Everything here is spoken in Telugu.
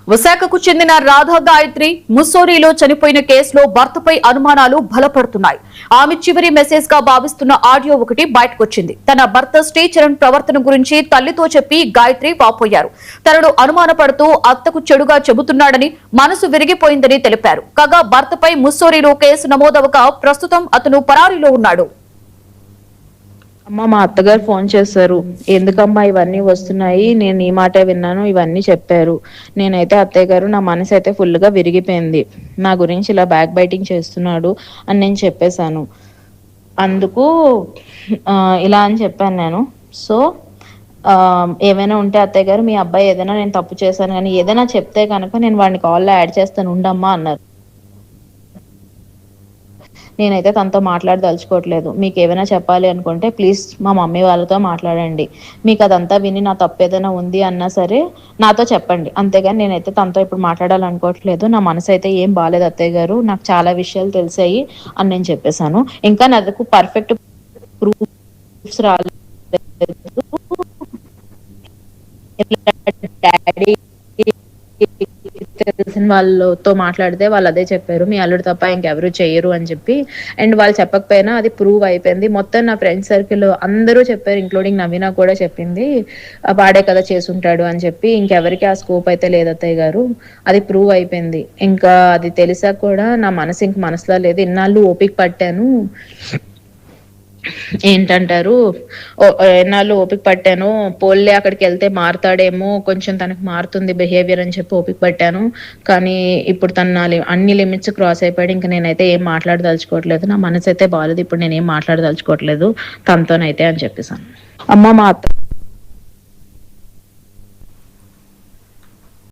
విశాఖకు చెందిన రాధా గాయత్రి ముస్సోరీలో చనిపోయిన కేసులో భర్తపై అనుమానాలు బలపడుతున్నాయి. ఆమె చివరి మెసేజ్ గా భావిస్తున్న ఆడియో ఒకటి బయటకొచ్చింది. తన భర్త శ్రీచరణ్ ప్రవర్తన గురించి తల్లితో చెప్పి గాయత్రి వాపోయారు. తనను అనుమానపడుతూ అత్తకు చెడుగా చెబుతున్నాడని, మనసు విరిగిపోయిందని తెలిపారు. కాగా భర్తపై ముస్సోరీలో కేసు నమోదవగా ప్రస్తుతం అతను పరారీలో ఉన్నాడు. అమ్మ, మా అత్తగారు ఫోన్ చేశారు. ఎందుకమ్మా ఇవన్నీ వస్తున్నాయి, నేను ఈ మాటే విన్నాను, ఇవన్నీ చెప్పారు. నేనైతే అత్తయ్య గారు, నా మనసు అయితే ఫుల్ గా విరిగిపోయింది. నా గురించి ఇలా బ్యాక్ బైటింగ్ చేస్తున్నాడు అని నేను చెప్పేశాను. అందుకు ఇలా అని చెప్పాను నేను. సో ఏమైనా ఉంటే అత్తయ్య గారు, మీ అబ్బాయి ఏదైనా నేను తప్పు చేశాను కానీ ఏదైనా చెప్తే కనుక నేను వాడిని కాల్లో యాడ్ చేస్తాను ఉండమ్మా అన్నారు. నేనైతే తనతో మాట్లాడదలుచుకోవట్లేదు. మీకు ఏమైనా చెప్పాలి అనుకుంటే ప్లీజ్ మా మమ్మీ వాళ్ళతో మాట్లాడండి. మీకు అదంతా విని నా తప్పు ఏదైనా ఉంది అన్నా సరే నాతో చెప్పండి. అంతేగాని నేనైతే తనతో ఇప్పుడు మాట్లాడాలనుకోవట్లేదు. నా మనసు అయితే ఏం బాగాలేదు అత్తయ్య గారు, నాకు చాలా విషయాలు తెలిసాయి అని నేను చెప్పేశాను. ఇంకా నాకు పర్ఫెక్ట్ ప్రూఫ్స్ రాలేదు. డాడీ తెలిసిన వాళ్ళతో మాట్లాడితే వాళ్ళు అదే చెప్పారు, మీ అల్లుడు తప్ప ఇంకెవరు చెయ్యరు అని చెప్పి. అండ్ వాళ్ళు చెప్పకపోయినా అది ప్రూవ్ అయిపోయింది. మొత్తం నా ఫ్రెండ్ సర్కిల్ అందరూ చెప్పారు, ఇంక్లూడింగ్ నవీన కూడా చెప్పింది, వాడే కదా చేసుంటాడు అని చెప్పి. ఇంకెవరికి ఆ స్కోప్ అయితే లేదు అత్తయ్య గారు, అది ప్రూవ్ అయిపోయింది. ఇంకా అది తెలిసాక కూడా నా మనసు ఇంక మనసులో లేదు. ఇన్నాళ్ళు ఓపిక పట్టాను, ఏంటంటారు, ఎన్నాళ్ళు ఓపిక పట్టాను, పోల్లే అక్కడికి వెళ్తే మారుతాడేమో, కొంచెం తనకు మారుతుంది బిహేవియర్ అని చెప్పి ఓపిక పట్టాను. కానీ ఇప్పుడు తన అన్ని లిమిట్స్ క్రాస్ అయిపోయాడు. ఇంకా నేనైతే ఏం మాట్లాడదలుచుకోవట్లేదు, నా మనసు అయితే బాగాలేదు, ఇప్పుడు నేనేం మాట్లాడదలుచుకోవట్లేదు తనతోనైతే అని చెప్పేసాను. అమ్మ, మా అత్త